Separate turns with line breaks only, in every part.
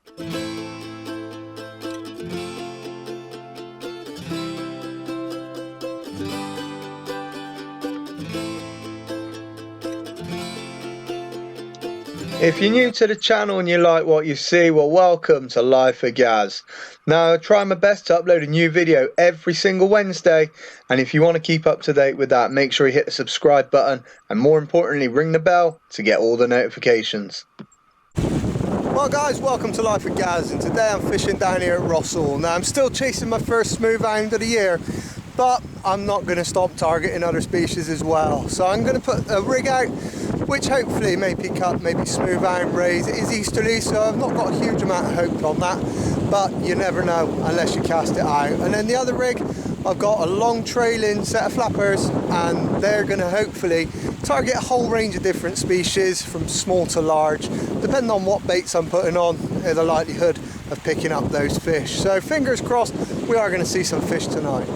If you're new to the channel and you like what you see, well, welcome to Life of Gaz. Now, I try my best to upload a new video every single Wednesday, and if you want to keep up to date with that, make sure you hit the subscribe button, and more importantly, ring the bell to get all the notifications. Well guys, welcome to Life of Gaz, and today I'm fishing down here at Rossall. Now, I'm still chasing my first smooth hound of the year, but I'm not going to stop targeting other species as well. So I'm going to put a rig out which hopefully may pick up maybe smooth hound rays. It is easterly, so I've not got a huge amount of hope on that, but you never know unless you cast it out. And then the other rig, I've got a long trailing set of flappers, and they're going to hopefully target a whole range of different species from small to large, depending on what baits I'm putting on, the likelihood of picking up those fish. So fingers crossed we are going to see some fish tonight.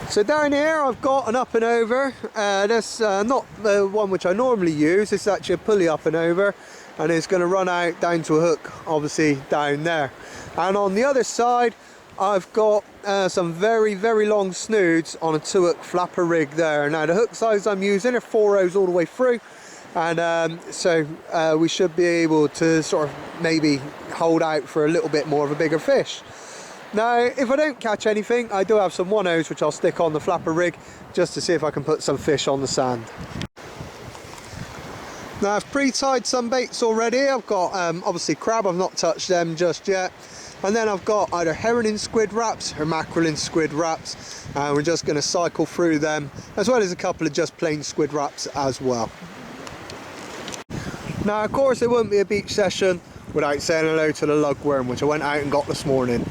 So down here I've got an up and over. That's not the one which I normally use. It's actually a pulley up and over, and it's going to run out down to a hook, obviously down there. And on the other side I've got some very long snoods on a 2-hook flapper rig there. Now the hook size I'm using are 4/0 all the way through, and so we should be able to sort of maybe hold out for a little bit more of a bigger fish. Now, if I don't catch anything, I do have some 1/0s which I'll stick on the flapper rig just to see if I can put some fish on the sand. Now, I've pre-tied some baits already. I've got obviously crab, I've not touched them just yet. And then I've got either herring in squid wraps or mackerel in squid wraps. And we're just going to cycle through them, as well as a couple of just plain squid wraps as well. Now, of course, it wouldn't be a beach session without saying hello to the lugworm, which I went out and got this morning.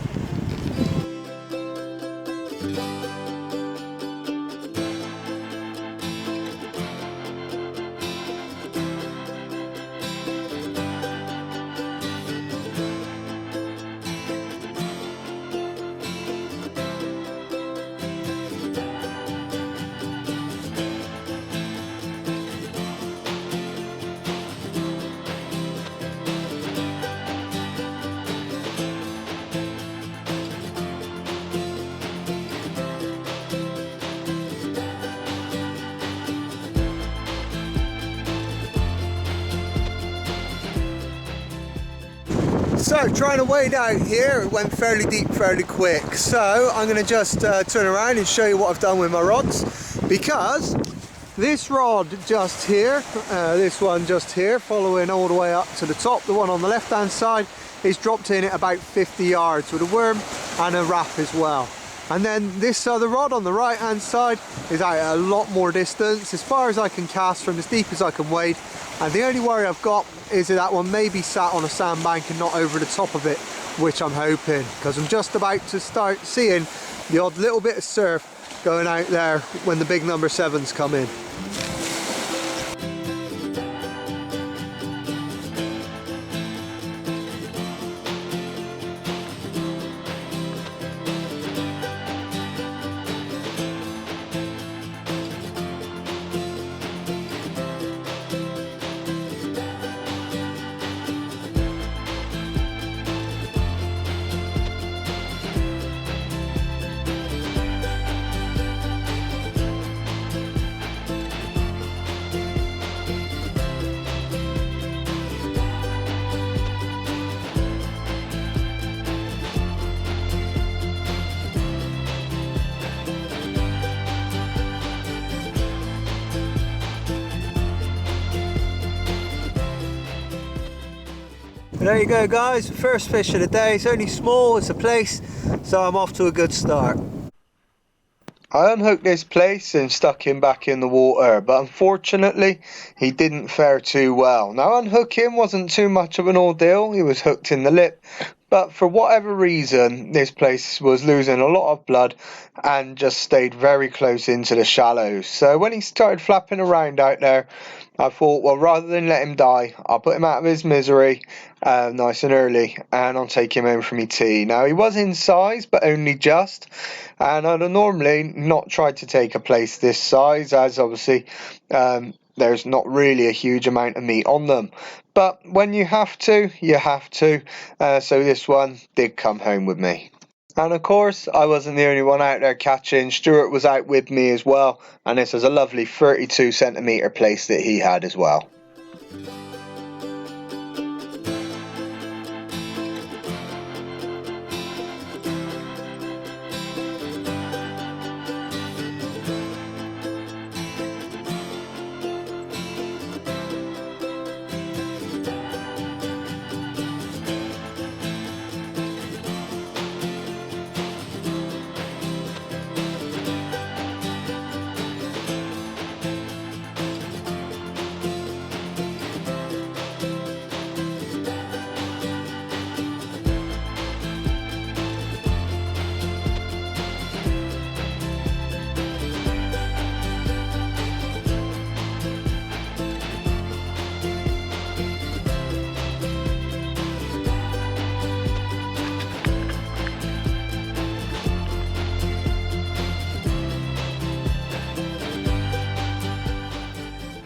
So, trying to wade out here, it went fairly deep fairly quick. So, I'm going to just turn around and show you what I've done with my rods. Because this rod just here, this one just here, following all the way up to the top, the one on the left hand side, is dropped in at about 50 yards with a worm and a wrap as well. And then this other rod on the right hand side is out at a lot more distance, as far as I can cast from as deep as I can wade. And the only worry I've got is that one may be sat on a sandbank and not over the top of it, which I'm hoping, because I'm just about to start seeing the odd little bit of surf going out there when the big number 7s come in. There you go guys, first fish of the day. It's only small, it's a plaice, so I'm off to a good start. I unhooked this plaice and stuck him back in the water, but unfortunately he didn't fare too well. Now, unhooking wasn't too much of an ordeal. He was hooked in the lip, but for whatever reason this plaice was losing a lot of blood and just stayed very close into the shallows. So when he started flapping around out there, I thought, well, rather than let him die, I'll put him out of his misery nice and early, and I'll take him home for me tea. Now, he was in size, but only just, and I'd have normally not tried to take a plaice this size, as obviously there's not really a huge amount of meat on them. But when you have to, you have to. So this one did come home with me. And of course, I wasn't the only one out there catching. Stuart was out with me as well, and this was a lovely 32 centimetre plaice that he had as well.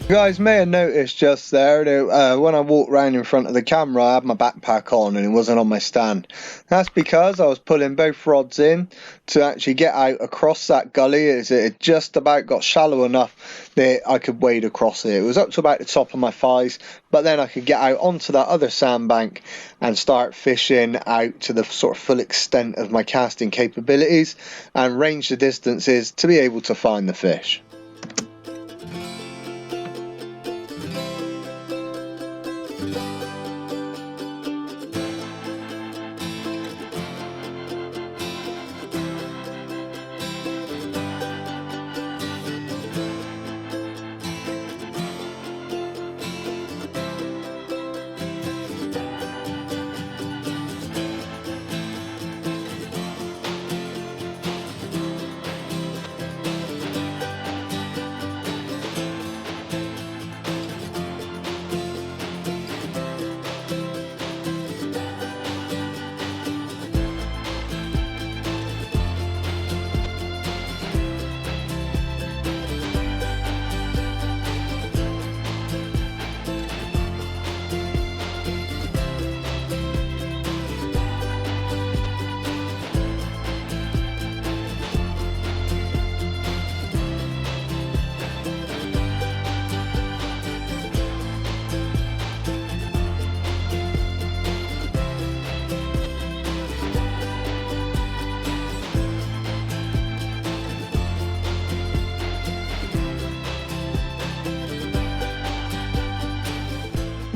You guys may have noticed just there that when I walked around in front of the camera, I had my backpack on and it wasn't on my stand. That's because I was pulling both rods in to actually get out across that gully, as it just about got shallow enough that I could wade across it. It was up to about the top of my thighs, but then I could get out onto that other sandbank and start fishing out to the sort of full extent of my casting capabilities and range the distances to be able to find the fish.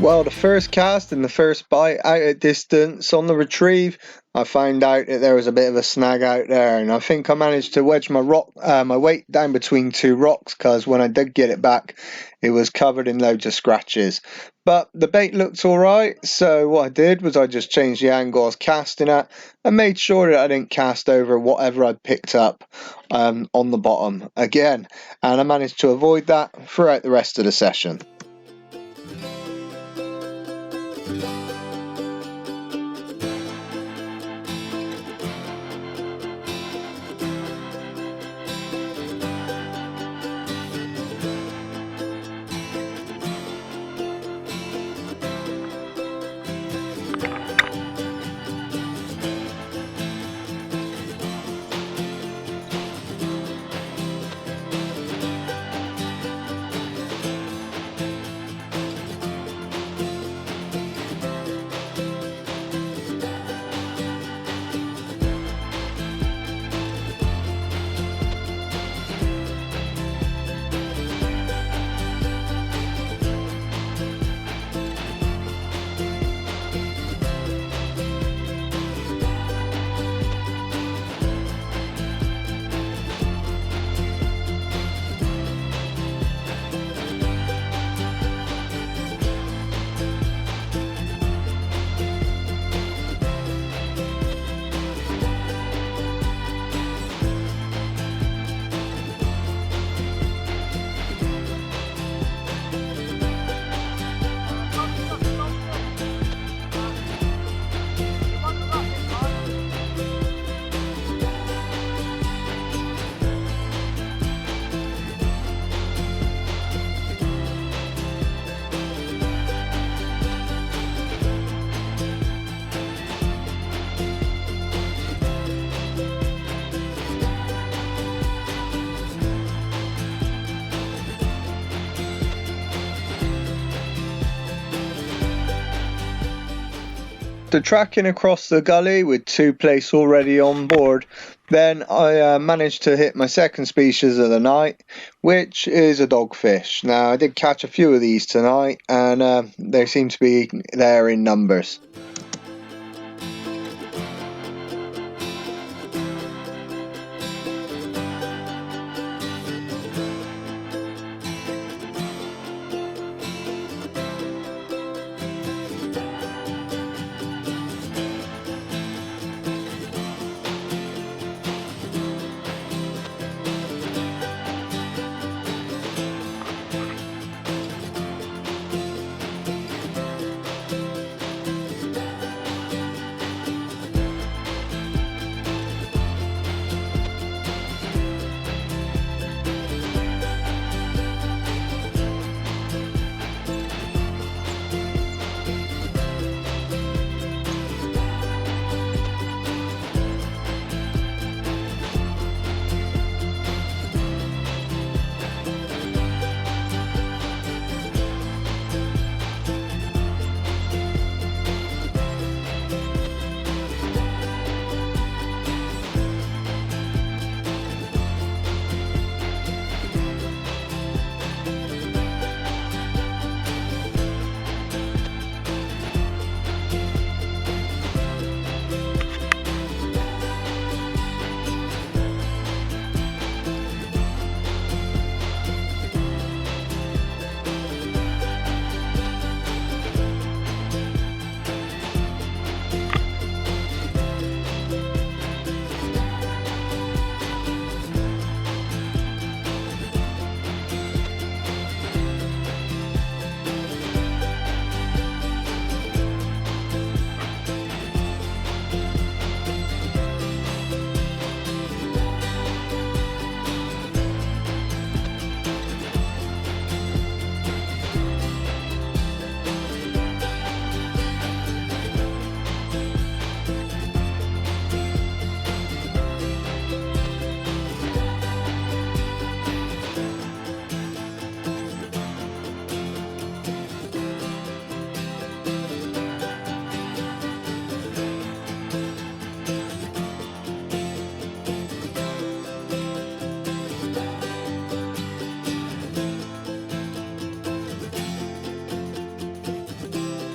Well, the first cast and the first bite out at distance on the retrieve, I found out that there was a bit of a snag out there, and I think I managed to wedge my weight down between two rocks, because when I did get it back, it was covered in loads of scratches. But the bait looked alright, so what I did was I just changed the angle I was casting at and made sure that I didn't cast over whatever I picked up on the bottom again, and I managed to avoid that throughout the rest of the session. After tracking across the gully with 2 plaice already on board, then I managed to hit my second species of the night, which is a dogfish. Now I did catch a few of these tonight, and they seem to be there in numbers.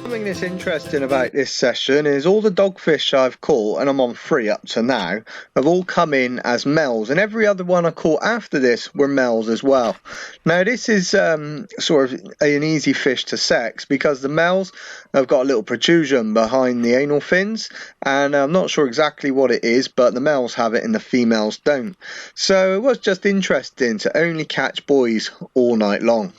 Something that's interesting about this session is all the dogfish I've caught, and I'm on 3 up to now, have all come in as males, and every other one I caught after this were males as well. Now this is sort of an easy fish to sex because the males have got a little protrusion behind the anal fins, and I'm not sure exactly what it is, but the males have it and the females don't. So it was just interesting to only catch boys all night long.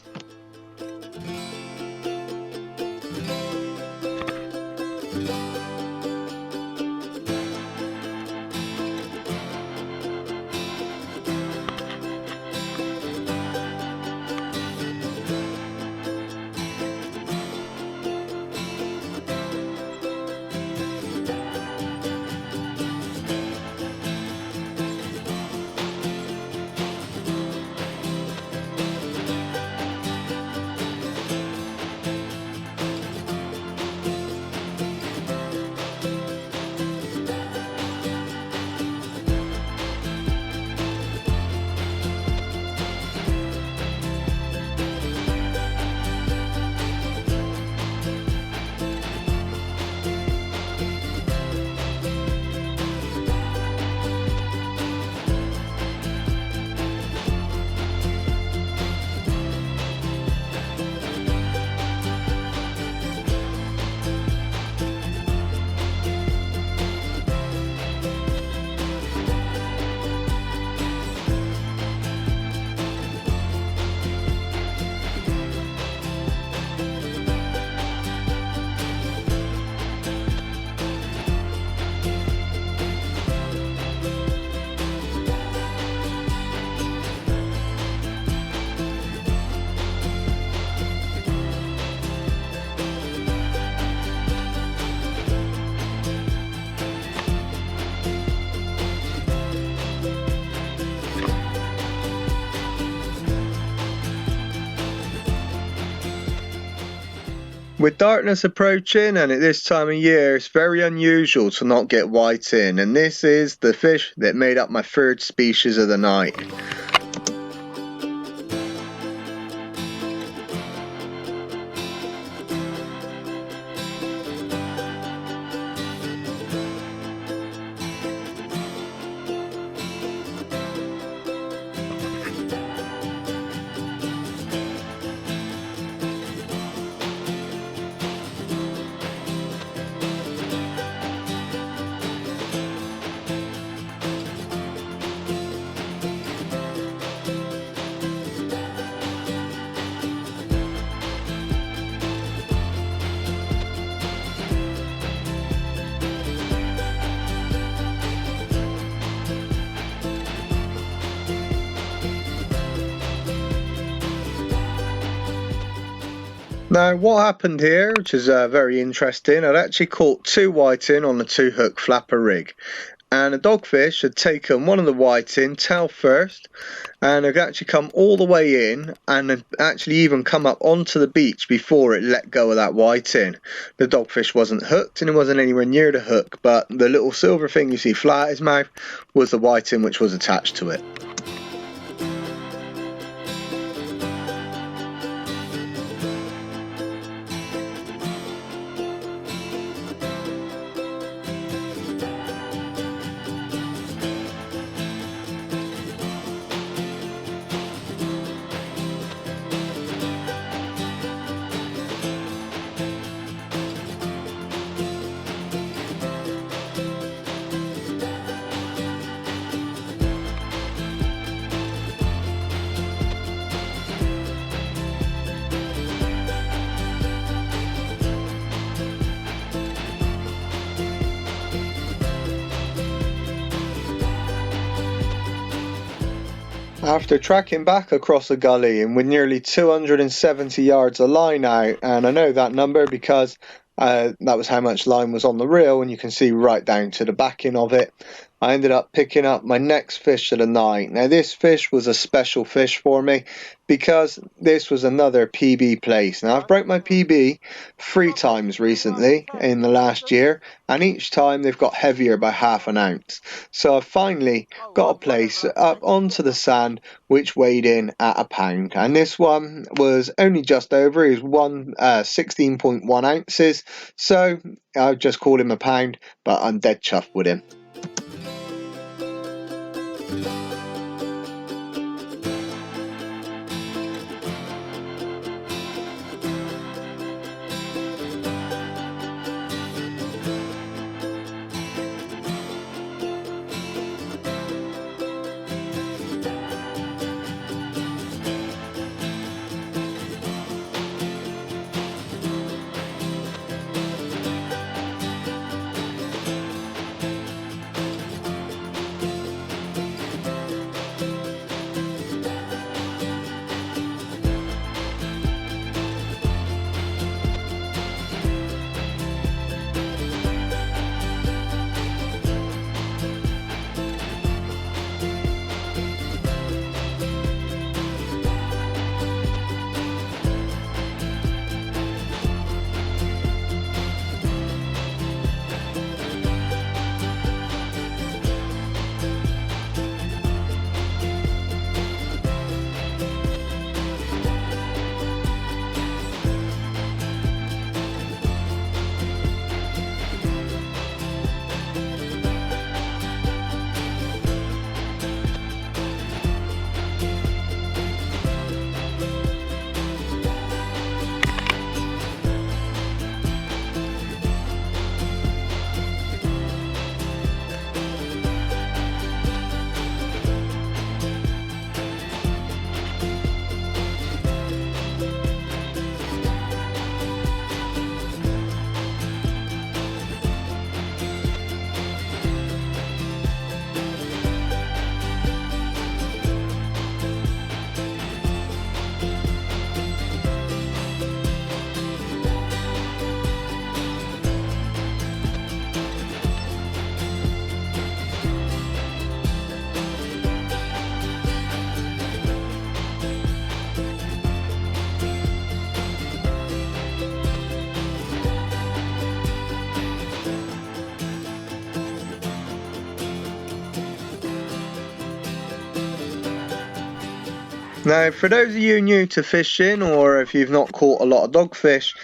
With darkness approaching and at this time of year, it's very unusual to not get whiting, and this is the fish that made up my third species of the night. Now what happened here, which is very interesting, I'd actually caught 2 whiting on a 2-hook flapper rig, and a dogfish had taken one of the whiting tail first and had actually come all the way in and had actually even come up onto the beach before it let go of that whiting. The dogfish wasn't hooked and it wasn't anywhere near the hook, but the little silver thing you see fly at his mouth was the whiting which was attached to it. After tracking back across the gully and with nearly 270 yards of line out, and I know that number because that was how much line was on the reel, and you can see right down to the backing of it, I ended up picking up my next fish of the night. Now this fish was a special fish for me because this was another PB plaice. Now I've broke my PB 3 times recently in the last year, and each time they've got heavier by half an ounce. So I've finally got a plaice up onto the sand which weighed in at a pound, and this one was only just over. He was 16.1 ounces, so I just called him a pound, but I'm dead chuffed with him. Now, for those of you new to fishing, or if you've not caught a lot of dogfish,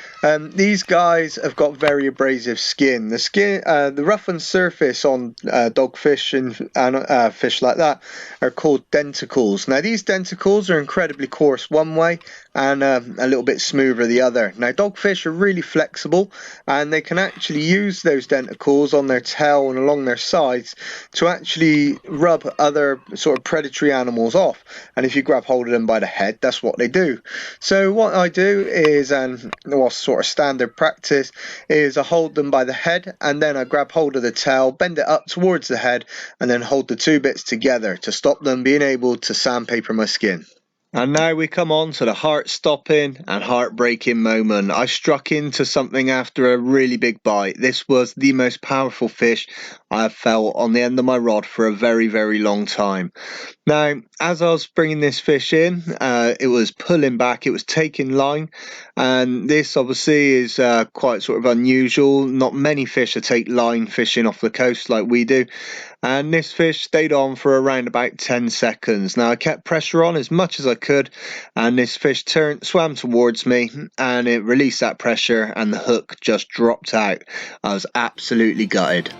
these guys have got very abrasive skin. The roughened surface on dogfish and fish like that are called denticles. Now, these denticles are incredibly coarse one way and a little bit smoother the other. Now, dogfish are really flexible, and they can actually use those denticles on their tail and along their sides to actually rub other sort of predatory animals off. And if you grab hold of them by the head, that's what they do. So what I do is, and what's sort of standard practice, is I hold them by the head, and then I grab hold of the tail, bend it up towards the head, and then hold the two bits together to stop them being able to sandpaper my skin. And now we come on to the heart-stopping and heartbreaking moment. I struck into something after a really big bite. This was the most powerful fish I have felt on the end of my rod for a very, very long time. Now, as I was bringing this fish in, it was pulling back, it was taking line, and this obviously is quite sort of unusual. Not many fish take line fishing off the coast like we do, and this fish stayed on for around about 10 seconds. Now, I kept pressure on as much as I could, and this fish swam towards me, and it released that pressure, and the hook just dropped out. I was absolutely gutted.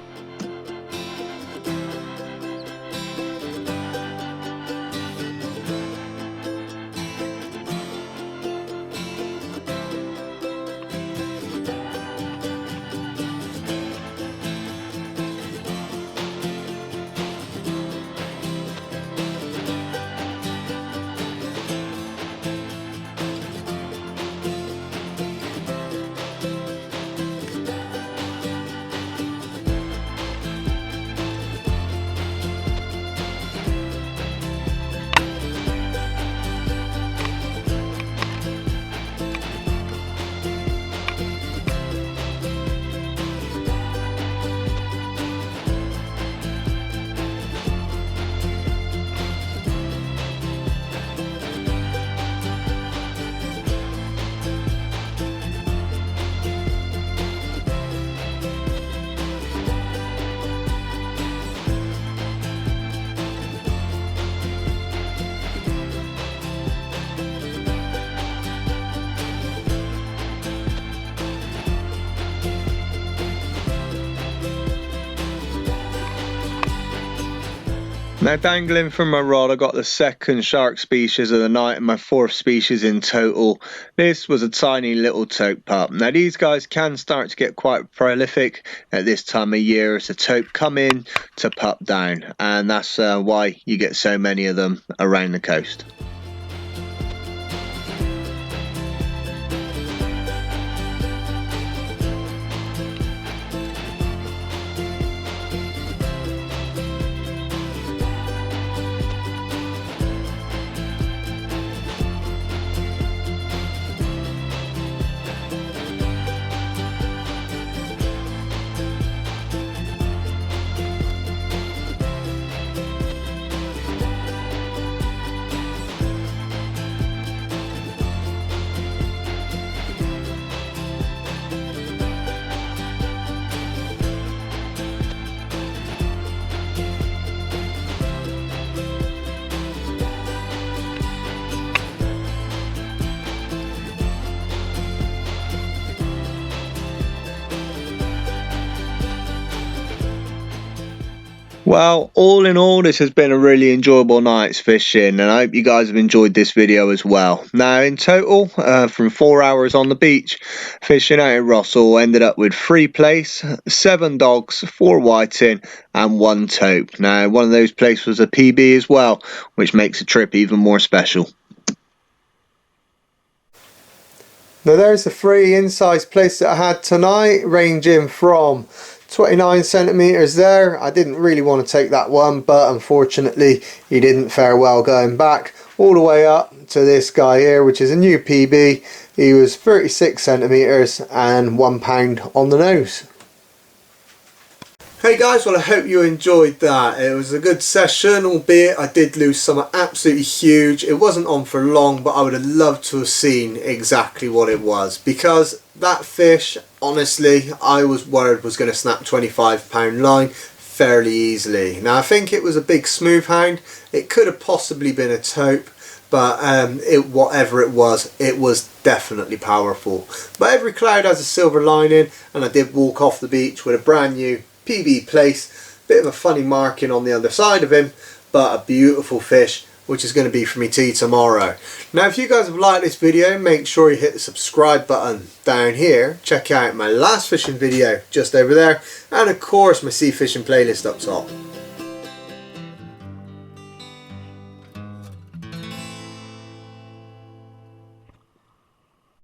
Now, dangling from my rod, I got the second shark species of the night and my fourth species in total. This was a tiny little tope pup. Now, these guys can start to get quite prolific at this time of year as the tope come in to pup down, and that's why you get so many of them around the coast. Well, all in all, this has been a really enjoyable night's fishing, and I hope you guys have enjoyed this video as well. Now, in total, from 4 hours on the beach, fishing out at Rossall, ended up with 3 plaice, 7 dogs, 4 whiting, and 1 tope. Now, one of those plaice was a PB as well, which makes the trip even more special. Now, there's the 3 incised plaice that I had tonight, ranging from 29 centimeters there. I didn't really want to take that one, but unfortunately he didn't fare well going back, all the way up to this guy here, which is a new PB. He was 36 centimeters and £1 on the nose. Hey guys, well, I hope you enjoyed that. It was a good session, albeit I did lose some absolutely huge. It wasn't on for long, but I would have loved to have seen exactly what it was, because that fish, honestly, I was worried was going to snap £25 line fairly easily. Now, I think it was a big smooth hound. It could have possibly been a tope, but whatever it was definitely powerful. But every cloud has a silver lining, and I did walk off the beach with a brand new PB plaice. Bit of a funny marking on the other side of him, but a beautiful fish, which is going to be for me tea tomorrow. Now, if you guys have liked this video, make sure you hit the subscribe button down here. Check out my last fishing video just over there, and of course my sea fishing playlist up top.